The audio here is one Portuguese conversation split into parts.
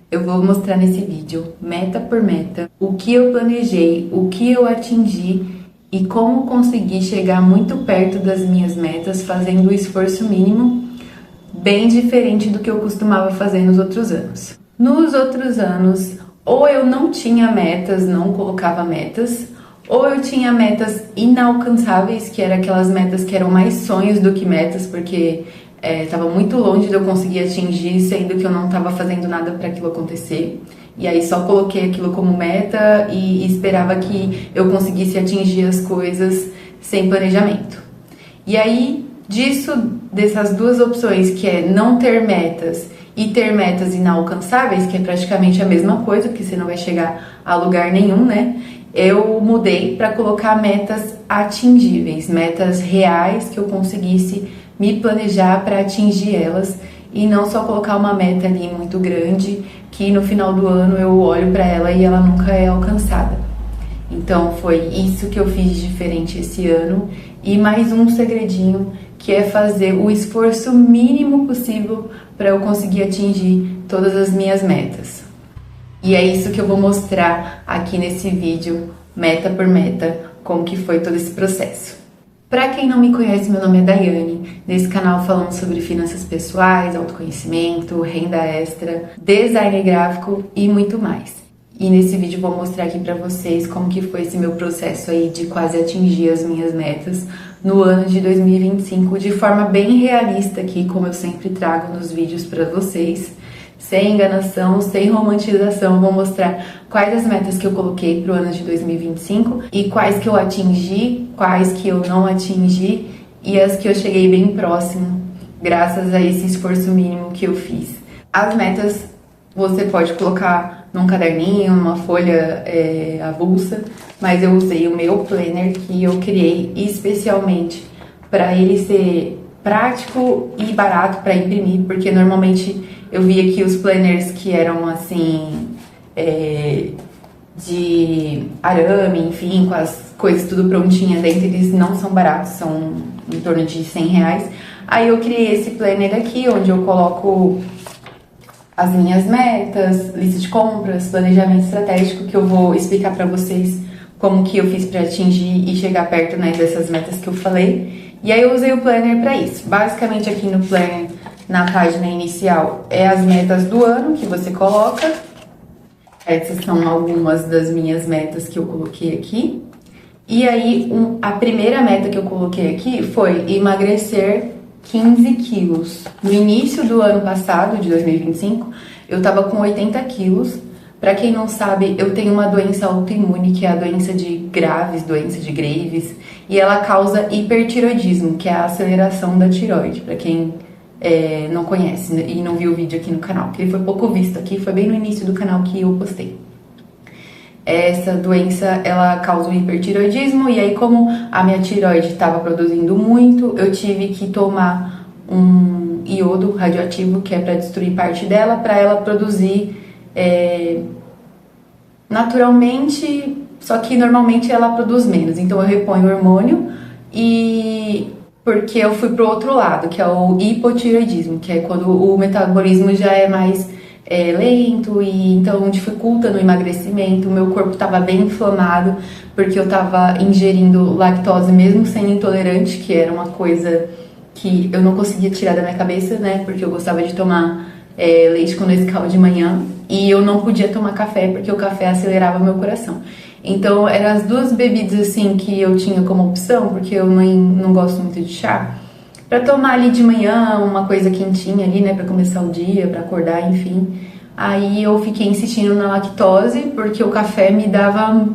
Eu vou mostrar nesse vídeo, meta por meta, o que eu planejei, o que eu atingi e como consegui chegar muito perto das minhas metas fazendo o esforço mínimo, bem diferente do que eu costumava fazer nos outros anos. Nos outros anos, ou eu não tinha metas, não colocava metas, ou eu tinha metas inalcançáveis, que eram aquelas metas que eram mais sonhos do que metas, porque estava muito longe de eu conseguir atingir, sendo que eu não estava fazendo nada para aquilo acontecer. E aí só coloquei aquilo como meta e esperava que eu conseguisse atingir as coisas sem planejamento. E aí, dessas duas opções, que é não ter metas e ter metas inalcançáveis, que é praticamente a mesma coisa, porque você não vai chegar a lugar nenhum, né? Eu mudei para colocar metas atingíveis, metas reais que eu conseguisse me planejar para atingir elas e não só colocar uma meta ali muito grande que no final do ano eu olho para ela e ela nunca é alcançada. Então foi isso que eu fiz de diferente esse ano e mais um segredinho, que é fazer o esforço mínimo possível para eu conseguir atingir todas as minhas metas. E é isso que eu vou mostrar aqui nesse vídeo, meta por meta, como que foi todo esse processo. Para quem não me conhece, meu nome é Daiane. Nesse canal falamos sobre finanças pessoais, autoconhecimento, renda extra, design gráfico e muito mais. E nesse vídeo vou mostrar aqui para vocês como que foi esse meu processo aí de quase atingir as minhas metas no ano de 2025, de forma bem realista aqui, como eu sempre trago nos vídeos para vocês. Sem enganação, sem romantização, vou mostrar quais as metas que eu coloquei para o ano de 2025 e quais que eu atingi, quais que eu não atingi e as que eu cheguei bem próximo, graças a esse esforço mínimo que eu fiz. As metas você pode colocar num caderninho, numa folha avulsa, mas eu usei o meu planner que eu criei especialmente para ele ser prático e barato para imprimir, porque normalmente eu via que os planners que eram assim, de arame, enfim, com as coisas tudo prontinhas dentro, eles não são baratos, são em torno de R$100. Aí eu criei esse planner aqui, onde eu coloco as minhas metas, lista de compras, planejamento estratégico, que eu vou explicar para vocês como que eu fiz para atingir e chegar perto, né, dessas metas que eu falei. E aí eu usei o planner para isso. Basicamente aqui no planner, na página inicial, é as metas do ano que você coloca. Essas são algumas das minhas metas que eu coloquei aqui. E aí a primeira meta que eu coloquei aqui foi emagrecer 15 quilos. No início do ano passado, de 2025, eu tava com 80 quilos. Pra quem não sabe, eu tenho uma doença autoimune, que é a doença de Graves, e ela causa hipertiroidismo, que é a aceleração da tiroide, pra quem não conhece e não viu o vídeo aqui no canal, que ele foi pouco visto aqui, foi bem no início do canal que eu postei. Essa doença, ela causa o hipertiroidismo, e aí como a minha tiroide estava produzindo muito, eu tive que tomar um iodo radioativo, que é para destruir parte dela, para ela produzir naturalmente, só que normalmente ela produz menos. Então eu reponho o hormônio, e porque eu fui pro outro lado, que é o hipotireoidismo, que é quando o metabolismo já é mais lento e então dificulta no emagrecimento. O meu corpo estava bem inflamado porque eu estava ingerindo lactose mesmo sendo intolerante, que era uma coisa que eu não conseguia tirar da minha cabeça, né? Porque eu gostava de tomar leite com Nescau de manhã e eu não podia tomar café porque o café acelerava meu coração. Então eram as duas bebidas assim que eu tinha como opção, porque eu não gosto muito de chá, para tomar ali de manhã, uma coisa quentinha ali, né, para começar o dia, para acordar, enfim. Aí eu fiquei insistindo na lactose, porque o café me dava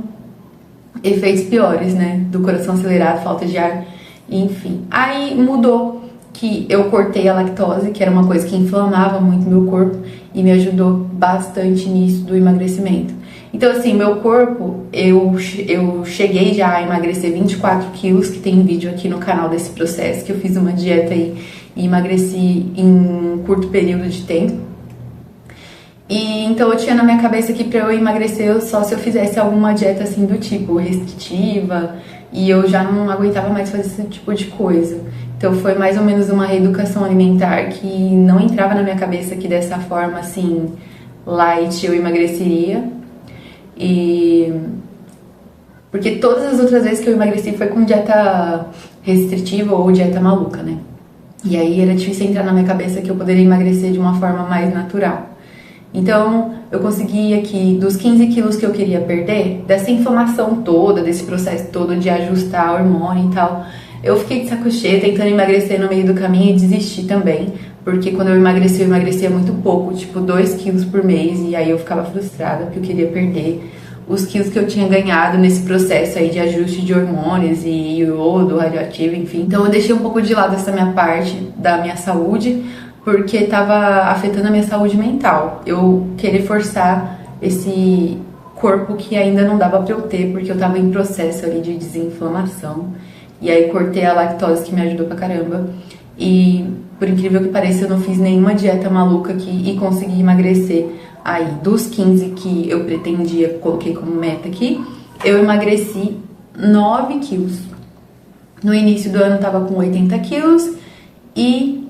efeitos piores, né, do coração acelerado, falta de ar, enfim. Aí mudou, que eu cortei a lactose, que era uma coisa que inflamava muito meu corpo e me ajudou bastante nisso do emagrecimento. Então assim, meu corpo, eu cheguei já a emagrecer 24 quilos, que tem um vídeo aqui no canal desse processo, que eu fiz uma dieta aí e emagreci em um curto período de tempo. E então eu tinha na minha cabeça que pra eu emagrecer só se eu fizesse alguma dieta assim do tipo restritiva, e eu já não aguentava mais fazer esse tipo de coisa. Então foi mais ou menos uma reeducação alimentar que não entrava na minha cabeça que dessa forma assim light eu emagreceria. E porque todas as outras vezes que eu emagreci foi com dieta restritiva ou dieta maluca, né? E aí era difícil entrar na minha cabeça que eu poderia emagrecer de uma forma mais natural. Então, eu consegui aqui, dos 15 quilos que eu queria perder, dessa inflamação toda, desse processo todo de ajustar hormônio e tal, eu fiquei de saco cheio, tentando emagrecer no meio do caminho e desisti também. Porque quando eu emagrecia muito pouco, tipo 2 quilos por mês, e aí eu ficava frustrada porque eu queria perder os quilos que eu tinha ganhado nesse processo aí de ajuste de hormônios e iodo radioativo, enfim. Então eu deixei um pouco de lado essa minha parte da minha saúde, porque estava afetando a minha saúde mental. Eu querer forçar esse corpo que ainda não dava pra eu ter, porque eu tava em processo ali de desinflamação. E aí cortei a lactose, que me ajudou pra caramba. E por incrível que pareça, eu não fiz nenhuma dieta maluca aqui e consegui emagrecer. Aí, dos 15 que eu pretendia, coloquei como meta aqui, eu emagreci 9 quilos. No início do ano eu tava com 80 quilos e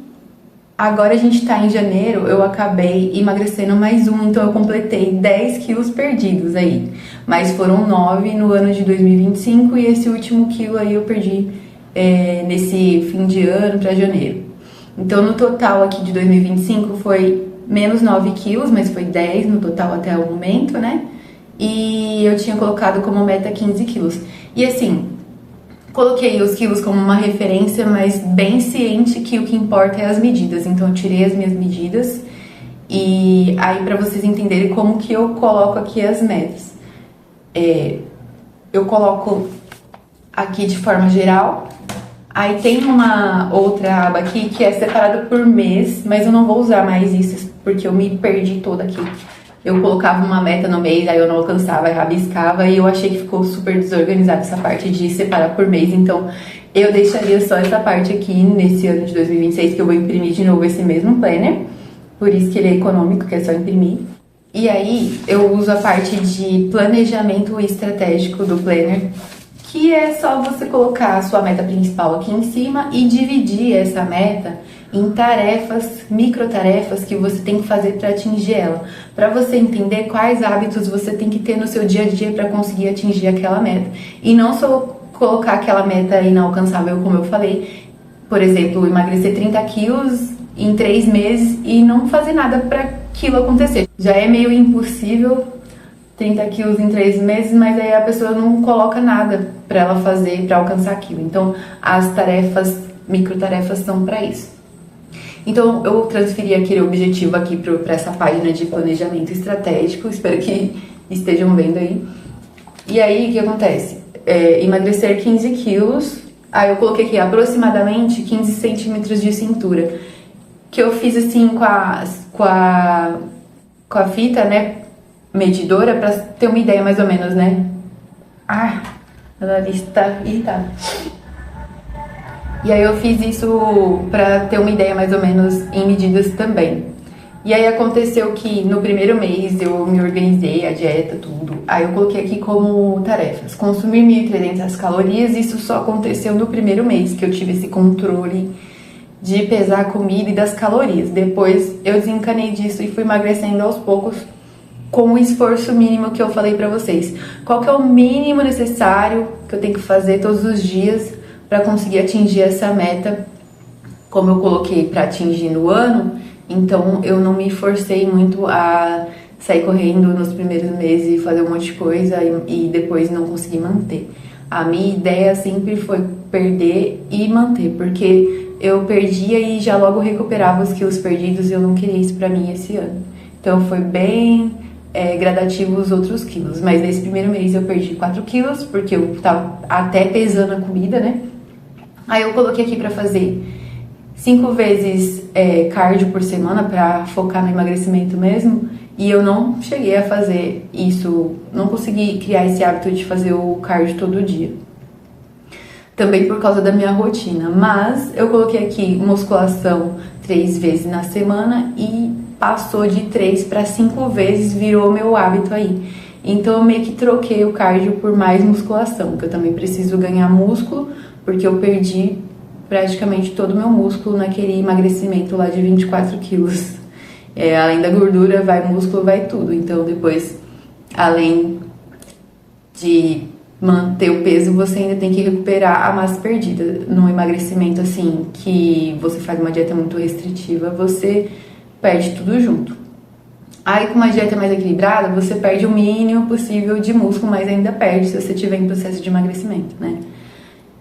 agora a gente tá em janeiro, eu acabei emagrecendo mais um, então eu completei 10 quilos perdidos aí. Mas foram 9 no ano de 2025 e esse último quilo aí eu perdi nesse fim de ano pra janeiro. Então no total aqui de 2025 foi menos 9 quilos, mas foi 10 no total até o momento, né? E eu tinha colocado como meta 15 quilos. E assim, coloquei os quilos como uma referência, mas bem ciente que o que importa é as medidas. Então eu tirei as minhas medidas e aí pra vocês entenderem como que eu coloco aqui as metas. Eu coloco aqui de forma geral. Aí tem uma outra aba aqui que é separada por mês, mas eu não vou usar mais isso porque eu me perdi toda aqui. Eu colocava uma meta no mês, aí eu não alcançava, aí rabiscava e eu achei que ficou super desorganizada essa parte de separar por mês. Então eu deixaria só essa parte aqui nesse ano de 2026, que eu vou imprimir de novo esse mesmo planner. Por isso que ele é econômico, que é só imprimir. E aí eu uso a parte de planejamento estratégico do planner, que é só você colocar a sua meta principal aqui em cima e dividir essa meta em tarefas, microtarefas que você tem que fazer para atingir ela, para você entender quais hábitos você tem que ter no seu dia a dia para conseguir atingir aquela meta. E não só colocar aquela meta inalcançável, como eu falei, por exemplo, emagrecer 30 quilos em 3 meses e não fazer nada para aquilo acontecer. Já é meio impossível 30 quilos em 3 meses, mas aí a pessoa não coloca nada para ela fazer para alcançar aquilo. Então, as tarefas, microtarefas são para isso. Então, eu transferi aquele objetivo aqui para essa página de planejamento estratégico, espero que estejam vendo aí. E aí, o que acontece? Emagrecer 15 quilos, aí eu coloquei aqui aproximadamente 15 centímetros de cintura, que eu fiz assim com a fita, né, medidora, pra ter uma ideia mais ou menos, né? A nariz tá irritada. E aí eu fiz isso pra ter uma ideia mais ou menos em medidas também. E aí aconteceu que no primeiro mês eu me organizei, a dieta, tudo. Aí eu coloquei aqui como tarefas. Consumir 1.300 calorias, isso só aconteceu no primeiro mês, que eu tive esse controle de pesar a comida e das calorias. Depois eu desencanei disso e fui emagrecendo aos poucos com o esforço mínimo que eu falei pra vocês. Qual que é o mínimo necessário que eu tenho que fazer todos os dias para conseguir atingir essa meta, como eu coloquei para atingir no ano, então eu não me forcei muito a sair correndo nos primeiros meses e fazer um monte de coisa e depois não conseguir manter. A minha ideia sempre foi perder e manter, porque eu perdia e já logo recuperava os quilos perdidos e eu não queria isso pra mim esse ano. Então foi bem gradativo os outros quilos, mas nesse primeiro mês eu perdi 4 quilos, porque eu tava até pesando a comida, né? Aí eu coloquei aqui pra fazer 5 vezes cardio por semana pra focar no emagrecimento mesmo. E eu não cheguei a fazer isso, não consegui criar esse hábito de fazer o cardio todo dia. Também por causa da minha rotina. Mas eu coloquei aqui musculação 3 vezes na semana e passou de 3 para 5 vezes, virou meu hábito aí. Então eu meio que troquei o cardio por mais musculação, que eu também preciso ganhar músculo, porque eu perdi praticamente todo o meu músculo naquele emagrecimento lá de 24 quilos. Além da gordura, vai músculo, vai tudo. Então depois, além de manter o peso, você ainda tem que recuperar a massa perdida. No emagrecimento, assim, que você faz uma dieta muito restritiva, você perde tudo junto. Aí com uma dieta mais equilibrada, você perde o mínimo possível de músculo, mas ainda perde se você estiver em processo de emagrecimento, né?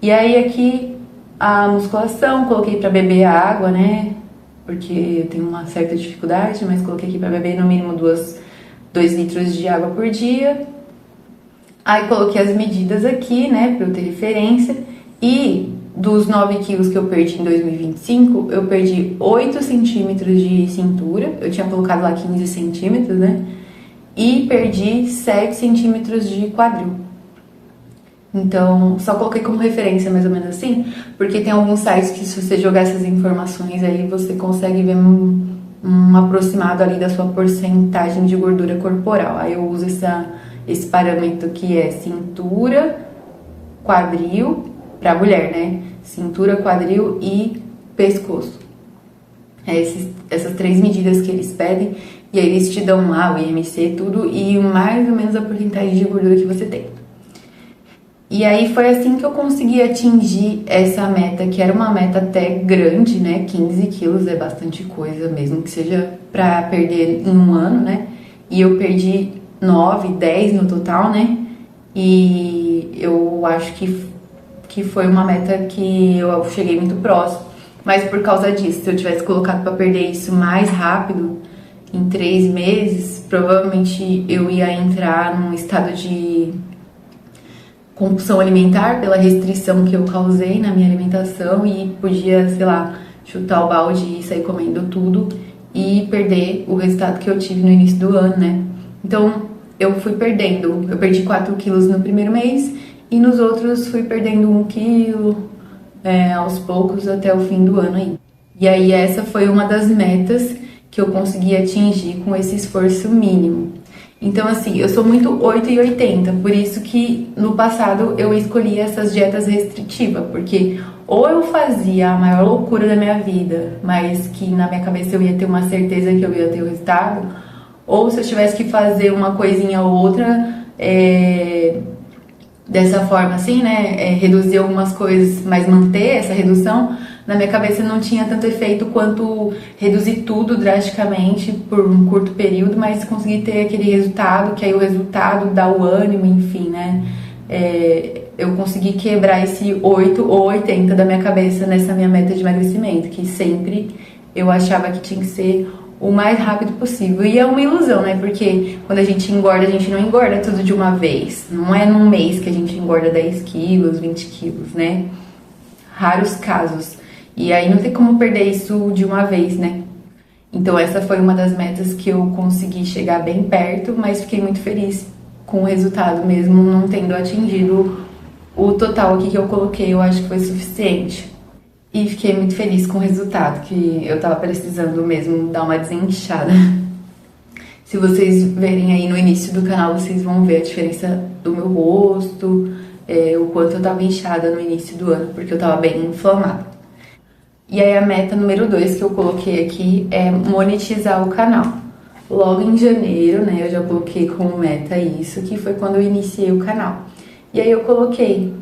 E aí aqui a musculação, coloquei pra beber água, né? Porque eu tenho uma certa dificuldade, mas coloquei aqui pra beber no mínimo 2 litros de água por dia. Aí coloquei as medidas aqui, né, pra eu ter referência. E dos 9 quilos que eu perdi em 2025, eu perdi 8 centímetros de cintura. Eu tinha colocado lá 15 centímetros, né? E perdi 7 centímetros de quadril. Então, só coloquei como referência, mais ou menos assim, porque tem alguns sites que se você jogar essas informações aí, você consegue ver um aproximado ali da sua porcentagem de gordura corporal. Aí eu uso esse parâmetro que é cintura, quadril, pra mulher, né? Cintura, quadril e pescoço. Essas 3 medidas que eles pedem, e aí eles te dão lá o IMC, tudo, e mais ou menos a porcentagem de gordura que você tem. E aí foi assim que eu consegui atingir essa meta, que era uma meta até grande, né? 15 quilos é bastante coisa, mesmo que seja pra perder em um ano, né? E eu perdi 9, 10 no total, né? E eu acho que foi uma meta que eu cheguei muito próximo. Mas por causa disso, se eu tivesse colocado pra perder isso mais rápido, em 3 meses, provavelmente eu ia entrar num estado de compulsão alimentar pela restrição que eu causei na minha alimentação e podia, sei lá, chutar o balde e sair comendo tudo e perder o resultado que eu tive no início do ano, né? Então, eu fui perdendo. Eu perdi 4 quilos no primeiro mês e nos outros fui perdendo 1 quilo aos poucos até o fim do ano aí. E aí essa foi uma das metas que eu consegui atingir com esse esforço mínimo. Então, assim, eu sou muito 8 e 80, por isso que no passado eu escolhi essas dietas restritivas, porque ou eu fazia a maior loucura da minha vida, mas que na minha cabeça eu ia ter uma certeza que eu ia ter o resultado, ou se eu tivesse que fazer uma coisinha ou outra, dessa forma assim, né, reduzir algumas coisas, mas manter essa redução, na minha cabeça não tinha tanto efeito quanto reduzir tudo drasticamente por um curto período, mas conseguir ter aquele resultado, que aí o resultado dá o ânimo, enfim, né? Eu consegui quebrar esse 8 ou 80 da minha cabeça nessa minha meta de emagrecimento, que sempre eu achava que tinha que ser o mais rápido possível. E é uma ilusão, né? Porque quando a gente não engorda tudo de uma vez. Não é num mês que a gente engorda 10 quilos, 20 quilos, né? Raros casos. E aí não tem como perder isso de uma vez, né? Então essa foi uma das metas que eu consegui chegar bem perto, mas fiquei muito feliz com o resultado mesmo, não tendo atingido o total aqui que eu coloquei, eu acho que foi suficiente. E fiquei muito feliz com o resultado, que eu tava precisando mesmo dar uma desinchada. Se vocês verem aí no início do canal, vocês vão ver a diferença do meu rosto, o quanto eu tava inchada no início do ano, porque eu tava bem inflamada. E aí a meta número 2 que eu coloquei aqui é monetizar o canal. Logo em janeiro, né, eu já coloquei como meta isso, que foi quando eu iniciei o canal. E aí eu coloquei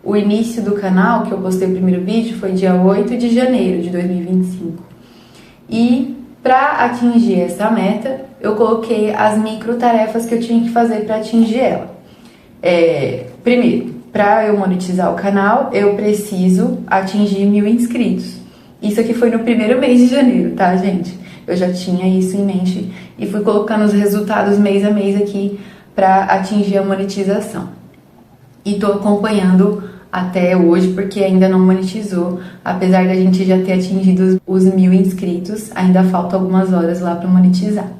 o início do canal, que eu postei o primeiro vídeo, foi dia 8 de janeiro de 2025. E para atingir essa meta, eu coloquei as micro tarefas que eu tinha que fazer para atingir ela. Primeiro, para eu monetizar o canal, eu preciso atingir 1.000 inscritos. Isso aqui foi no primeiro mês de janeiro, tá, gente? Eu já tinha isso em mente e fui colocando os resultados mês a mês aqui para atingir a monetização. E tô acompanhando até hoje porque ainda não monetizou. Apesar da gente já ter atingido os 1.000 inscritos, ainda falta algumas horas lá para monetizar.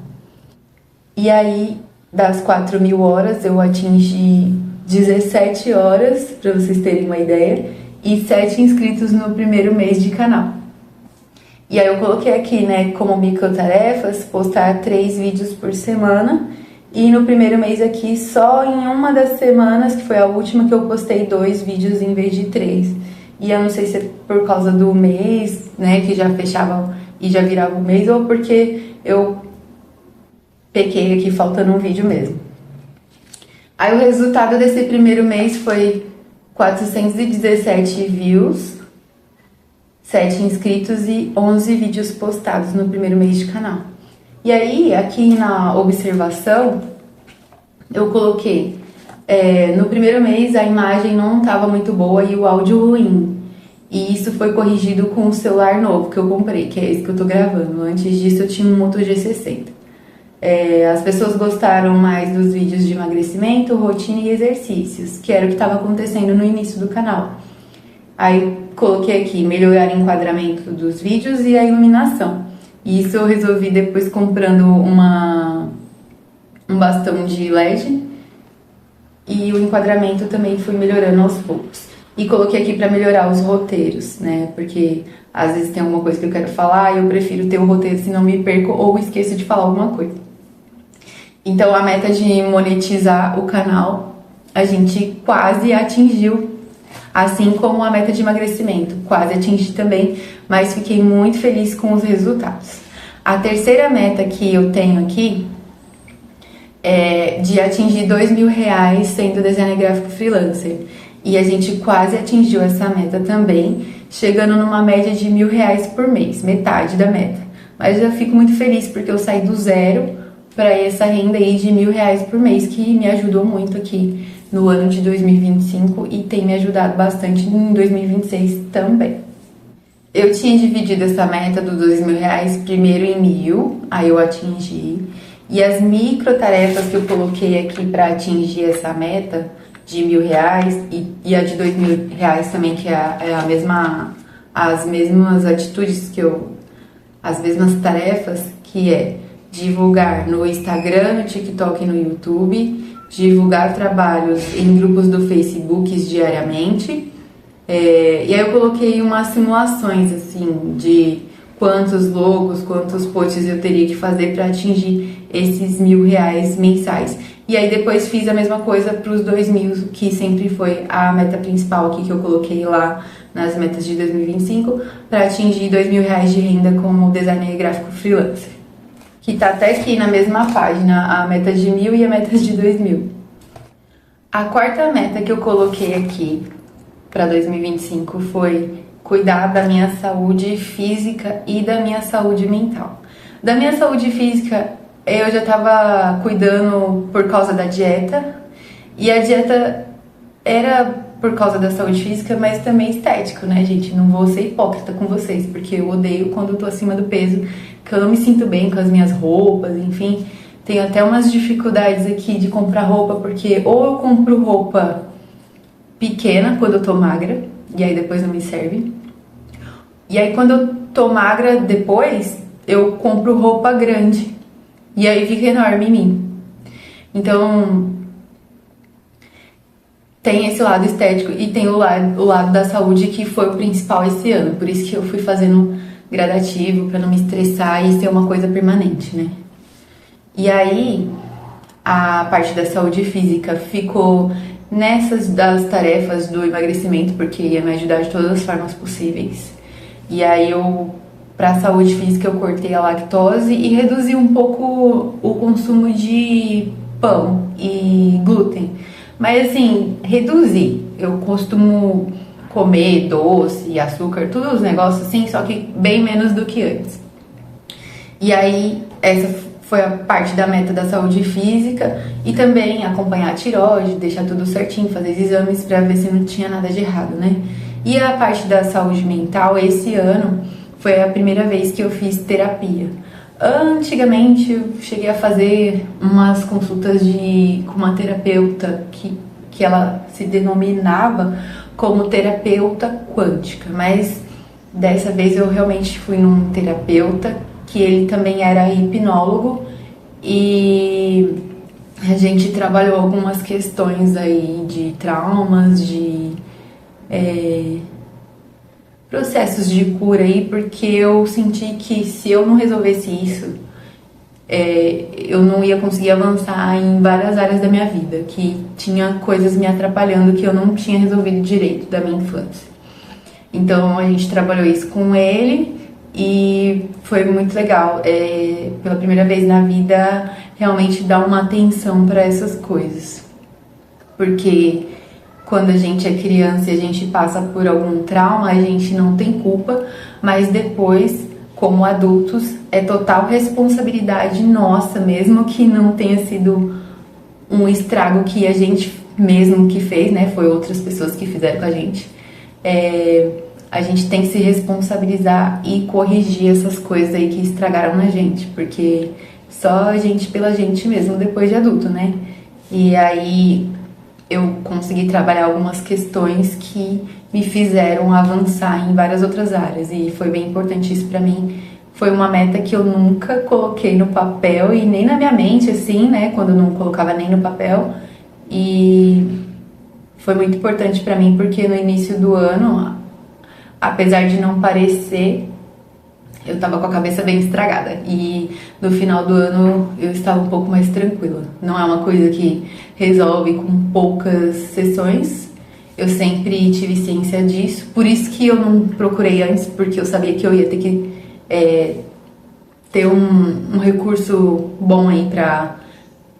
E aí, das 4.000 horas, eu atingi 17 horas, para vocês terem uma ideia, e 7 inscritos no primeiro mês de canal. E aí eu coloquei aqui, né, como microtarefas, postar 3 vídeos por semana. E no primeiro mês aqui, só em uma das semanas, que foi a última, que eu postei 2 vídeos em vez de 3. E eu não sei se é por causa do mês, né, que já fechava e já virava o mês, ou porque eu pequei aqui faltando um vídeo mesmo. Aí o resultado desse primeiro mês foi 417 views, 7 inscritos e 11 vídeos postados no primeiro mês de canal. E aí, aqui na observação, eu coloquei, no primeiro mês a imagem não estava muito boa e o áudio ruim. E isso foi corrigido com o celular novo que eu comprei, que é esse que eu tô gravando. Antes disso eu tinha um Moto G60. As pessoas gostaram mais dos vídeos de emagrecimento, rotina e exercícios, que era o que estava acontecendo no início do canal. Aí coloquei aqui melhorar o enquadramento dos vídeos e a iluminação. E isso eu resolvi depois comprando um bastão de LED e o enquadramento também fui melhorando aos poucos. E coloquei aqui para melhorar os roteiros, né? Porque às vezes tem alguma coisa que eu quero falar e eu prefiro ter o roteiro, senão me perco ou esqueço de falar alguma coisa. Então a meta de monetizar o canal a gente quase atingiu, assim como a meta de emagrecimento, quase atingi também, mas fiquei muito feliz com os resultados. A terceira meta que eu tenho aqui é de atingir R$2.000 sendo designer gráfico freelancer. E a gente quase atingiu essa meta também, chegando numa média de R$1.000 por mês, metade da meta. Mas eu fico muito feliz porque eu saí do zero para essa renda aí de R$1.000 por mês, que me ajudou muito aqui no ano de 2025 e tem me ajudado bastante em 2026 também. Eu tinha dividido essa meta dos R$2.000 primeiro em 1.000, aí eu atingi. E as micro tarefas que eu coloquei aqui para atingir essa meta de R$1.000 e a de R$2.000 também, que é as mesmas atitudes as mesmas tarefas, que é divulgar no Instagram, no TikTok e no YouTube, divulgar trabalhos em grupos do Facebook diariamente. E aí eu coloquei umas simulações assim de quantos logos, quantos posts eu teria que fazer para atingir esses R$1.000 mensais. E aí depois fiz a mesma coisa para os 2.000, que sempre foi a meta principal aqui que eu coloquei lá nas metas de 2025, para atingir R$2.000 de renda como designer gráfico freelancer. Que tá até aqui na mesma página, a meta de 1.000 e a meta de 2.000. A quarta meta que eu coloquei aqui para 2025 foi cuidar da minha saúde física e da minha saúde mental. Da minha saúde física, eu já estava cuidando por causa da dieta, e a dieta era por causa da saúde física, mas também estético, né, gente? Não vou ser hipócrita com vocês, porque eu odeio quando eu tô acima do peso, que eu não me sinto bem com as minhas roupas, enfim. Tenho até umas dificuldades aqui de comprar roupa, porque ou eu compro roupa pequena quando eu tô magra, e aí depois não me serve. E aí quando eu tô magra depois, eu compro roupa grande. E aí fica enorme em mim. Então, tem esse lado estético e tem o lado da saúde, que foi o principal esse ano. Por isso que eu fui fazendo gradativo, pra não me estressar e ser uma coisa permanente, né? E aí, a parte da saúde física ficou nessas das tarefas do emagrecimento, porque ia me ajudar de todas as formas possíveis. E aí para a saúde física eu cortei a lactose e reduzi um pouco o consumo de pão e glúten. Mas assim, reduzi. Eu costumo comer doce, açúcar, todos os negócios assim, só que bem menos do que antes. E aí, essa foi a parte da meta da saúde física, e também acompanhar a tireoide, deixar tudo certinho, fazer exames para ver se não tinha nada de errado, né? E a parte da saúde mental, esse ano foi a primeira vez que eu fiz terapia. Antigamente eu cheguei a fazer umas consultas com uma terapeuta que ela se denominava como terapeuta quântica, mas dessa vez eu realmente fui num terapeuta que ele também era hipnólogo, e a gente trabalhou algumas questões aí de traumas, de processos de cura aí, porque eu senti que se eu não resolvesse isso, eu não ia conseguir avançar em várias áreas da minha vida, que tinha coisas me atrapalhando que eu não tinha resolvido direito da minha infância. Então a gente trabalhou isso com ele, e foi muito legal. Pela primeira vez na vida, realmente dar uma atenção para essas coisas. Porque quando a gente é criança e a gente passa por algum trauma, a gente não tem culpa, mas depois, como adultos, é total responsabilidade nossa, mesmo que não tenha sido um estrago que a gente mesmo que fez, né? Foi outras pessoas que fizeram com a gente. A gente tem que se responsabilizar e corrigir essas coisas aí que estragaram na gente, porque só a gente pela gente mesmo depois de adulto, né? E aí eu consegui trabalhar algumas questões que me fizeram avançar em várias outras áreas e foi bem importante isso pra mim. Foi uma meta que eu nunca coloquei no papel e nem na minha mente, assim, né? Quando eu não colocava nem no papel. E foi muito importante pra mim porque no início do ano, apesar de não parecer, eu tava com a cabeça bem estragada. E no final do ano eu estava um pouco mais tranquila. Não é uma coisa que resolve com poucas sessões. Eu sempre tive ciência disso. Por isso que eu não procurei antes, porque eu sabia que eu ia ter que ter um recurso bom aí pra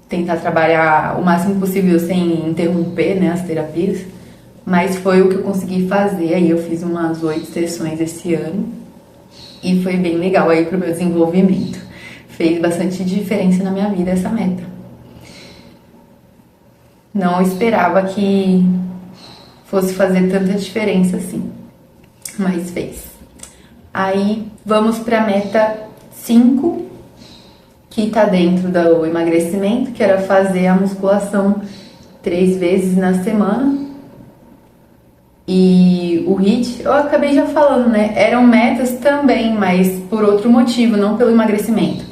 tentar trabalhar o máximo possível sem interromper, né, as terapias. Mas foi o que eu consegui fazer. Aí eu fiz umas 8 sessões esse ano. E foi bem legal aí pro meu desenvolvimento. Fez bastante diferença na minha vida essa meta. Não esperava que fosse fazer tanta diferença assim, mas fez. Aí vamos pra meta 5, que tá dentro do emagrecimento, que era fazer a musculação 3 vezes na semana. E o HIIT, eu acabei já falando, né? Eram metas também, mas por outro motivo, não pelo emagrecimento.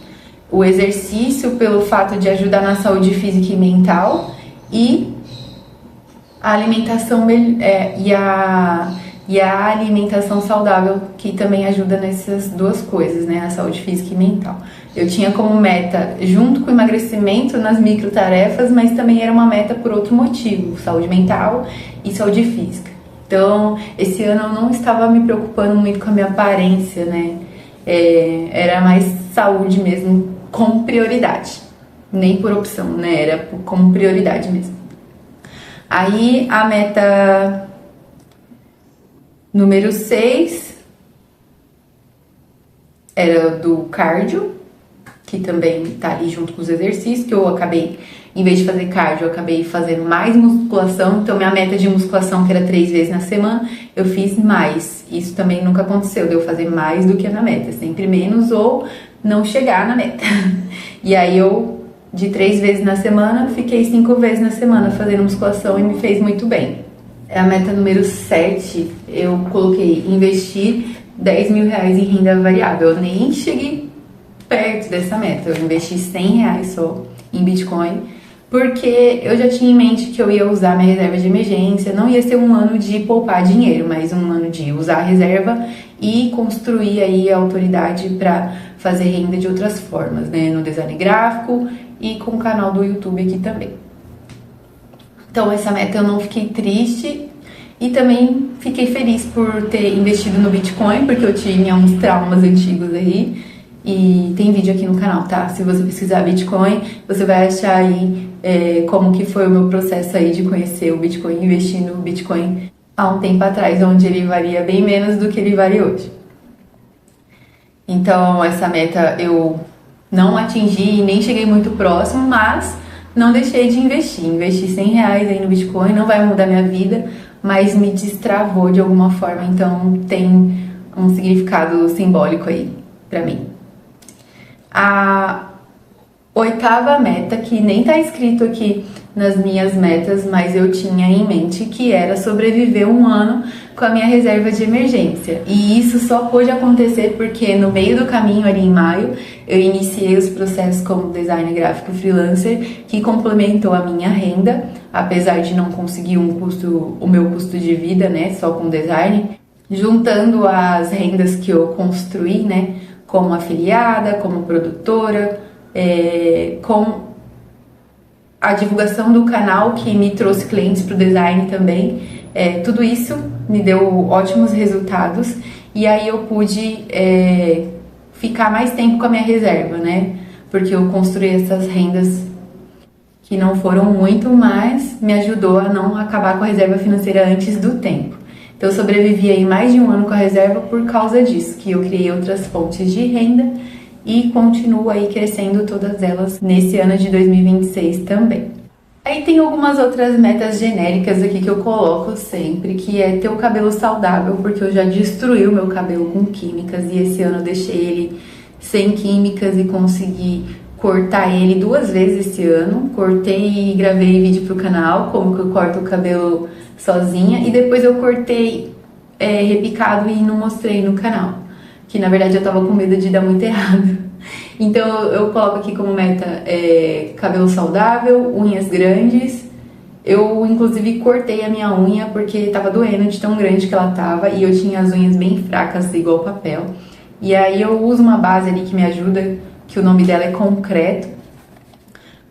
O exercício pelo fato de ajudar na saúde física e mental e a alimentação e a alimentação saudável, que também ajuda nessas duas coisas, né? A saúde física e mental. Eu tinha como meta, junto com o emagrecimento, nas microtarefas, mas também era uma meta por outro motivo, saúde mental e saúde física. Então, esse ano eu não estava me preocupando muito com a minha aparência, né? Era mais saúde mesmo, como prioridade. Nem por opção, né? Era como prioridade mesmo. Aí, a meta número 6 era do cardio, que também tá ali junto com os exercícios, que eu acabei, em vez de fazer cardio, eu acabei fazendo mais musculação. Então, minha meta de musculação, que era 3 vezes na semana, eu fiz mais. Isso também nunca aconteceu, de eu fazer mais do que a minha meta. Sempre menos ou não chegar na meta. E aí, eu, de 3 vezes na semana, fiquei 5 vezes na semana fazendo musculação e me fez muito bem. A meta número 7, eu coloquei investir 10 mil reais em renda variável. Eu nem cheguei perto dessa meta. Eu investi 100 reais só em Bitcoin, porque eu já tinha em mente que eu ia usar minha reserva de emergência. Não ia ser um ano de poupar dinheiro, mas um ano de usar a reserva e construir aí a autoridade para fazer renda de outras formas, né? No design gráfico e com o canal do YouTube aqui também. Então essa meta eu não fiquei triste e também fiquei feliz por ter investido no Bitcoin, porque eu tinha uns traumas antigos aí. E tem vídeo aqui no canal, tá? Se você pesquisar Bitcoin, você vai achar aí como que foi o meu processo aí de conhecer o Bitcoin, investir no Bitcoin há um tempo atrás, onde ele valia bem menos do que ele vale hoje. Então, essa meta eu não atingi, nem cheguei muito próximo, mas não deixei de investir. Investi 100 reais aí no Bitcoin, não vai mudar minha vida, mas me destravou de alguma forma, então tem um significado simbólico aí pra mim. A 8ª meta, que nem tá escrito aqui nas minhas metas, mas eu tinha em mente, que era sobreviver um ano com a minha reserva de emergência. E isso só pôde acontecer porque no meio do caminho, ali em maio, eu iniciei os processos como design gráfico freelancer, que complementou a minha renda, apesar de não conseguir o meu custo de vida, né, só com design, juntando as rendas que eu construí, né, como afiliada, como produtora, com a divulgação do canal que me trouxe clientes para o design também. Tudo isso me deu ótimos resultados e aí eu pude ficar mais tempo com a minha reserva, né? Porque eu construí essas rendas que não foram muito, mas me ajudou a não acabar com a reserva financeira antes do tempo. Então eu sobrevivi aí mais de um ano com a reserva por causa disso, que eu criei outras fontes de renda e continuo aí crescendo todas elas nesse ano de 2026 também. Aí tem algumas outras metas genéricas aqui que eu coloco sempre, que é ter o cabelo saudável, porque eu já destruí o meu cabelo com químicas e esse ano eu deixei ele sem químicas e consegui cortar ele 2 vezes esse ano. Cortei e gravei vídeo pro canal, como que eu corto o cabelo sozinha, e depois eu cortei repicado e não mostrei no canal, que na verdade eu tava com medo de dar muito errado. Então eu coloco aqui como meta cabelo saudável, unhas grandes. Eu inclusive cortei a minha unha porque tava doendo de tão grande que ela tava e eu tinha as unhas bem fracas, igual papel. E aí eu uso uma base ali que me ajuda, que o nome dela é Concreto.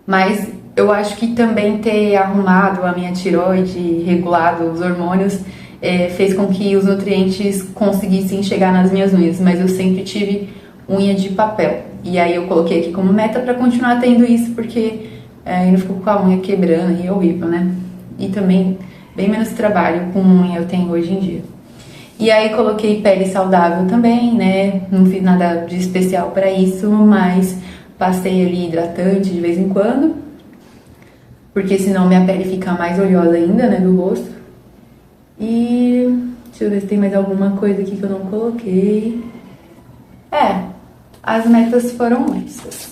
Mas eu acho que também ter arrumado a minha tireoide, regulado os hormônios, fez com que os nutrientes conseguissem chegar nas minhas unhas. Mas eu sempre tive unha de papel. E aí eu coloquei aqui como meta pra continuar tendo isso, porque eu não fico com a unha quebrando e é horrível, né? E também bem menos trabalho com unha eu tenho hoje em dia. E aí coloquei pele saudável também, né? Não fiz nada de especial pra isso, mas passei ali hidratante de vez em quando, porque senão minha pele fica mais oleosa ainda, né, do rosto. E deixa eu ver se tem mais alguma coisa aqui que eu não coloquei. As metas foram essas.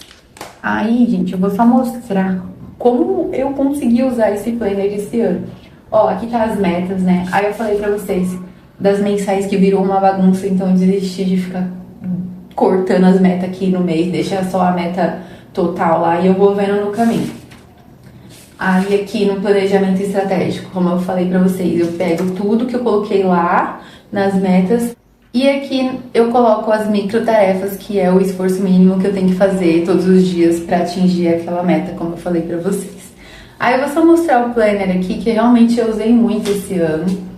Aí, gente, eu vou só mostrar como eu consegui usar esse planner esse ano. Ó, aqui tá as metas, né? Aí eu falei pra vocês das mensais que virou uma bagunça, então eu desisti de ficar cortando as metas aqui no mês, deixa só a meta total lá e eu vou vendo no caminho. Aí aqui no planejamento estratégico, como eu falei pra vocês, eu pego tudo que eu coloquei lá nas metas e aqui eu coloco as micro tarefas, que é o esforço mínimo que eu tenho que fazer todos os dias pra atingir aquela meta, como eu falei pra vocês. Aí eu vou só mostrar o planner aqui, que realmente eu usei muito esse ano.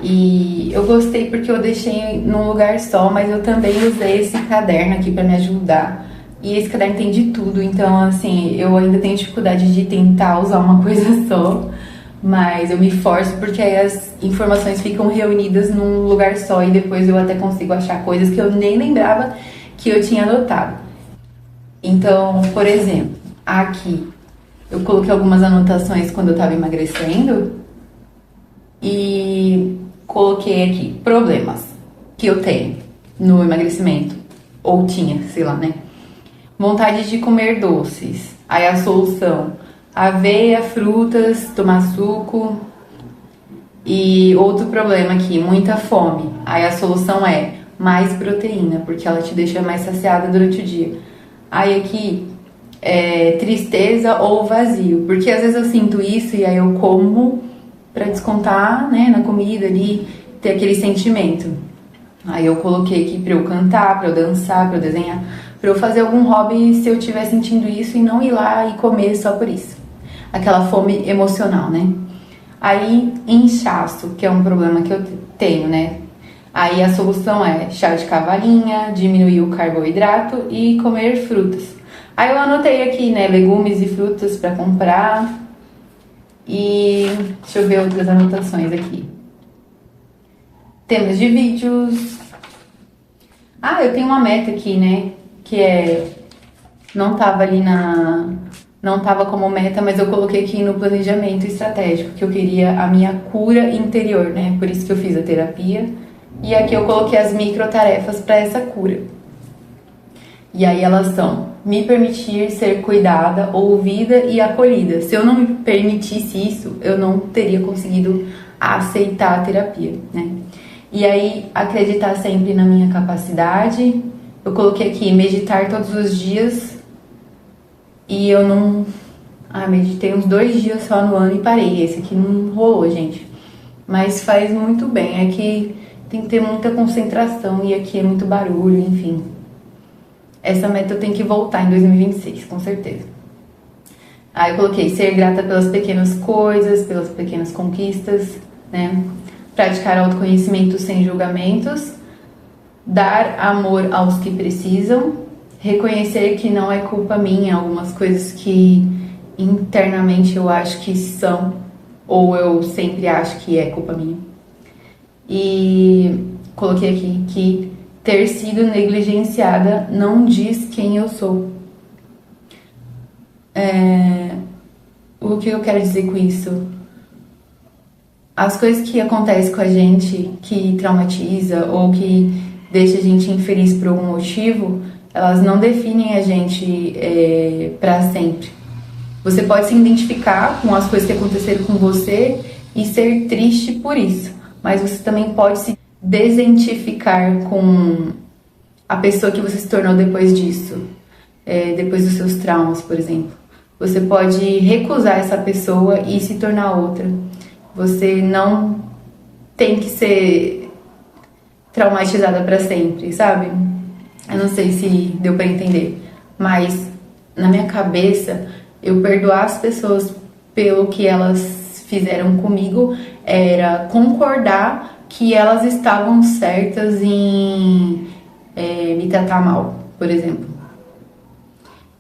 E eu gostei porque eu deixei num lugar só, mas eu também usei esse caderno aqui pra me ajudar. E esse caderno tem de tudo, então assim, eu ainda tenho dificuldade de tentar usar uma coisa só, mas eu me forço porque aí as informações ficam reunidas num lugar só e depois eu até consigo achar coisas que eu nem lembrava que eu tinha anotado. Então, por exemplo, aqui eu coloquei algumas anotações quando eu tava emagrecendo e coloquei aqui problemas que eu tenho no emagrecimento, ou tinha, sei lá, né? Vontade de comer doces. Aí a solução: aveia, frutas, tomar suco. E outro problema aqui, muita fome. Aí a solução é mais proteína, porque ela te deixa mais saciada durante o dia. Aí aqui, tristeza ou vazio, porque às vezes eu sinto isso e aí eu como pra descontar, né, na comida ali, ter aquele sentimento. Aí eu coloquei aqui pra eu cantar, pra eu dançar, pra eu desenhar, pra eu fazer algum hobby se eu estiver sentindo isso e não ir lá e comer só por isso. Aquela fome emocional, né? Aí, inchaço, que é um problema que eu tenho, né? Aí a solução é chá de cavalinha, diminuir o carboidrato e comer frutas. Aí eu anotei aqui, né, legumes e frutas pra comprar. E deixa eu ver outras anotações aqui. Temas de vídeos. Eu tenho uma meta aqui, né? Que não tava ali não tava como meta, mas eu coloquei aqui no planejamento estratégico, que eu queria a minha cura interior, né? Por isso que eu fiz a terapia. E aqui eu coloquei as micro tarefas para essa cura. E aí elas são: me permitir ser cuidada, ouvida e acolhida. Se eu não me permitisse isso, eu não teria conseguido aceitar a terapia, né? E aí, acreditar sempre na minha capacidade. Eu coloquei aqui, meditar todos os dias. E eu não... meditei uns 2 dias só no ano e parei. Esse aqui não rolou, gente. Mas faz muito bem. É que tem que ter muita concentração e aqui é muito barulho, enfim. Essa meta eu tenho que voltar em 2026, com certeza. Aí eu coloquei ser grata pelas pequenas coisas, pelas pequenas conquistas, né? Praticar autoconhecimento sem julgamentos. dar amor aos que precisam, reconhecer que não é culpa minha algumas coisas que internamente eu acho que são, ou eu sempre acho que é culpa minha. E coloquei aqui que ter sido negligenciada não diz quem eu sou. O que eu quero dizer com isso? As coisas que acontecem com a gente, que traumatiza ou que deixa a gente infeliz por algum motivo, elas não definem a gente para sempre. Você pode se identificar com as coisas que aconteceram com você e ser triste por isso, mas você também pode se desidentificar com a pessoa que você se tornou depois disso, depois dos seus traumas, por exemplo. Você pode recusar essa pessoa e se tornar outra. Você não tem que ser traumatizada para sempre, sabe? Eu não sei se deu para entender, mas na minha cabeça, eu perdoar as pessoas pelo que elas fizeram comigo era concordar que elas estavam certas em me tratar mal, por exemplo.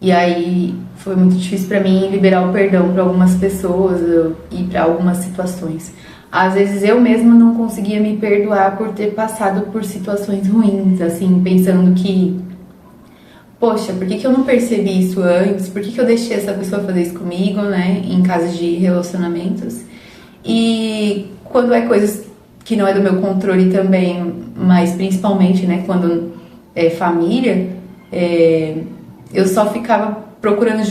E aí foi muito difícil para mim liberar o perdão para algumas pessoas e para algumas situações. Às vezes eu mesma não conseguia me perdoar por ter passado por situações ruins, assim, pensando que, poxa, por que eu não percebi isso antes? Por que eu deixei essa pessoa fazer isso comigo, né? Em casos de relacionamentos. E quando é coisas que não é do meu controle também, mas principalmente, né, quando é família, eu só ficava procurando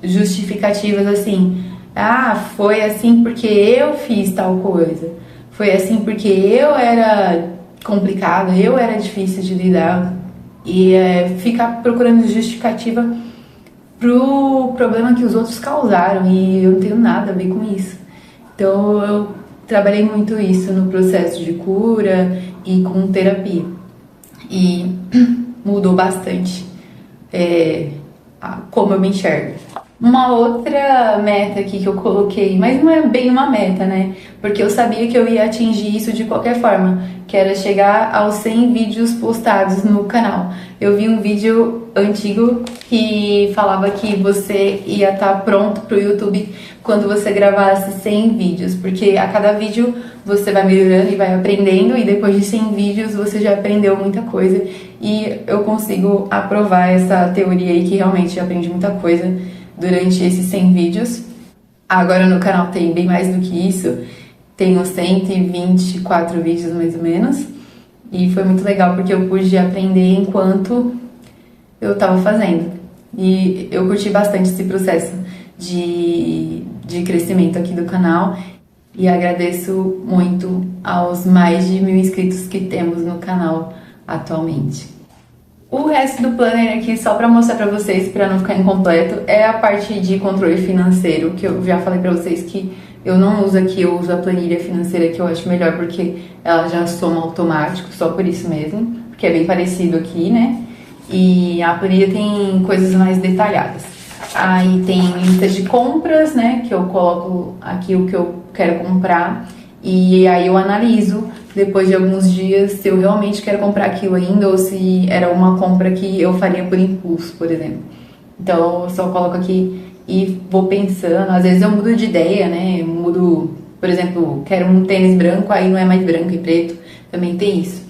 justificativas assim. Ah, foi assim porque eu fiz tal coisa. Foi assim porque eu era complicada, eu era difícil de lidar. E ficar procurando justificativa pro problema que os outros causaram. E eu não tenho nada a ver com isso. Então eu trabalhei muito isso no processo de cura e com terapia. E mudou bastante como eu me enxergo. Uma outra meta aqui que eu coloquei, mas não é bem uma meta, né? Porque eu sabia que eu ia atingir isso de qualquer forma, que era chegar aos 100 vídeos postados no canal. Eu vi um vídeo antigo que falava que você ia estar pronto pro YouTube quando você gravasse 100 vídeos, porque a cada vídeo você vai melhorando e vai aprendendo, e depois de 100 vídeos você já aprendeu muita coisa, e eu consigo aprovar essa teoria aí que realmente eu aprendi muita coisa durante esses 100 vídeos. Agora no canal tem bem mais do que isso, tenho 124 vídeos mais ou menos, e foi muito legal porque eu pude aprender enquanto eu tava fazendo, e eu curti bastante esse processo de crescimento aqui do canal, e agradeço muito aos mais de 1000 inscritos que temos no canal atualmente. O resto do planner aqui, só para mostrar para vocês, para não ficar incompleto, é a parte de controle financeiro, que eu já falei para vocês que eu não uso aqui, eu uso a planilha financeira, que eu acho melhor porque ela já soma automático, só por isso mesmo, porque é bem parecido aqui, né? E a planilha tem coisas mais detalhadas. Aí tem lista de compras, né, que eu coloco aqui o que eu quero comprar, e aí eu analiso depois de alguns dias se eu realmente quero comprar aquilo ainda ou se era uma compra que eu faria por impulso, por exemplo. Então eu só coloco aqui e vou pensando. Às vezes eu mudo de ideia, né, eu mudo, por exemplo, quero um tênis branco, aí não é mais branco e preto, também tem isso.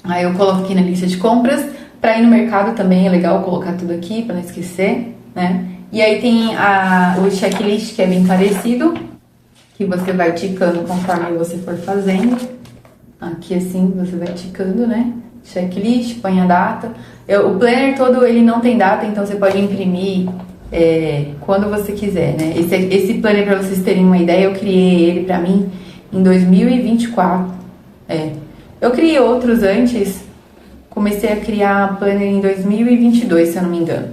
Aí eu coloco aqui na lista de compras. Para ir no mercado também é legal colocar tudo aqui para não esquecer, né? E aí tem o checklist, que é bem parecido, que você vai ticando conforme você for fazendo. Aqui assim você vai ticando, né? Checklist, põe a data. O planner todo ele não tem data, então você pode imprimir quando você quiser, né? Esse planner, para vocês terem uma ideia, eu criei ele para mim em 2024. Eu criei outros antes, comecei a criar planner em 2022, se eu não me engano.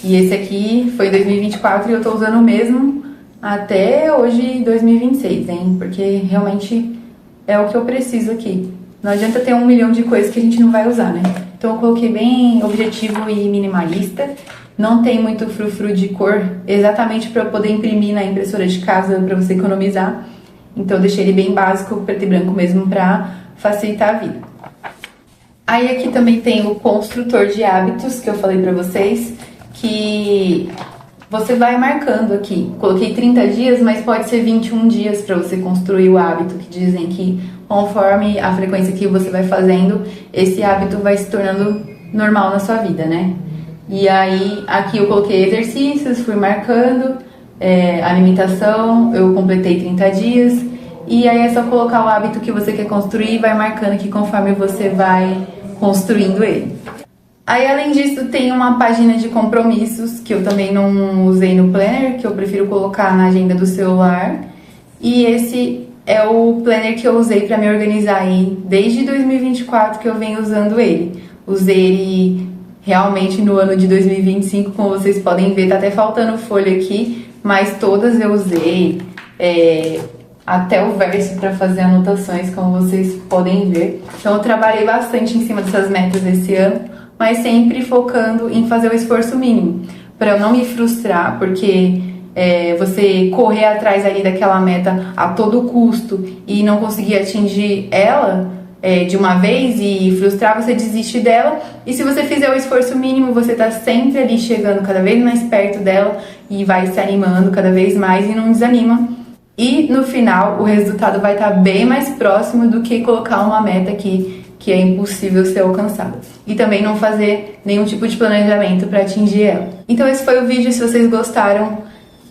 E esse aqui foi em 2024 e eu tô usando o mesmo até hoje, 2026, hein? Porque realmente é o que eu preciso aqui. Não adianta ter 1 milhão de coisas que a gente não vai usar, né? Então eu coloquei bem objetivo e minimalista. Não tem muito frufru de cor, exatamente para eu poder imprimir na impressora de casa, para você Aí aqui também tem o construtor de hábitos, que eu falei pra vocês, que você vai marcando aqui. Coloquei 30 dias, mas pode ser 21 dias para você construir o hábito, que dizem que conforme a frequência que você vai fazendo, esse hábito vai se tornando normal na sua vida, né? E aí, aqui eu coloquei exercícios, fui marcando, alimentação, eu completei 30 dias, e aí é só colocar o hábito que você quer construir e vai marcando aqui conforme você vai construindo ele. Aí, além disso, tem uma página de compromissos, que eu também não usei no planner, que eu prefiro colocar na agenda do celular. E esse é o planner que eu usei para me organizar aí desde 2024 que eu venho usando ele. Usei ele realmente no ano de 2025, como vocês podem ver, tá até faltando folha aqui, mas todas eu usei, até o verso para fazer anotações, como vocês podem ver. Então eu trabalhei bastante em cima dessas metas esse ano, mas sempre focando em fazer o esforço mínimo, para eu não me frustrar, porque você correr atrás ali daquela meta a todo custo e não conseguir atingir ela de uma vez e frustrar, você desiste dela. E se você fizer o esforço mínimo, você tá sempre ali chegando cada vez mais perto dela e vai se animando cada vez mais e não desanima. E no final, o resultado vai estar bem mais próximo do que colocar uma meta que é impossível ser alcançada. E também não fazer nenhum tipo de planejamento para atingir ela. Então esse foi o vídeo. Se vocês gostaram,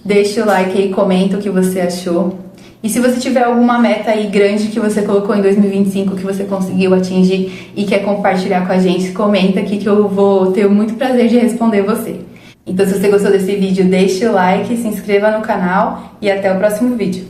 deixa o like aí, comenta o que você achou. E se você tiver alguma meta aí grande que você colocou em 2025, que você conseguiu atingir e quer compartilhar com a gente, comenta aqui que eu vou ter muito prazer de responder você. Então se você gostou desse vídeo, deixa o like, se inscreva no canal e até o próximo vídeo.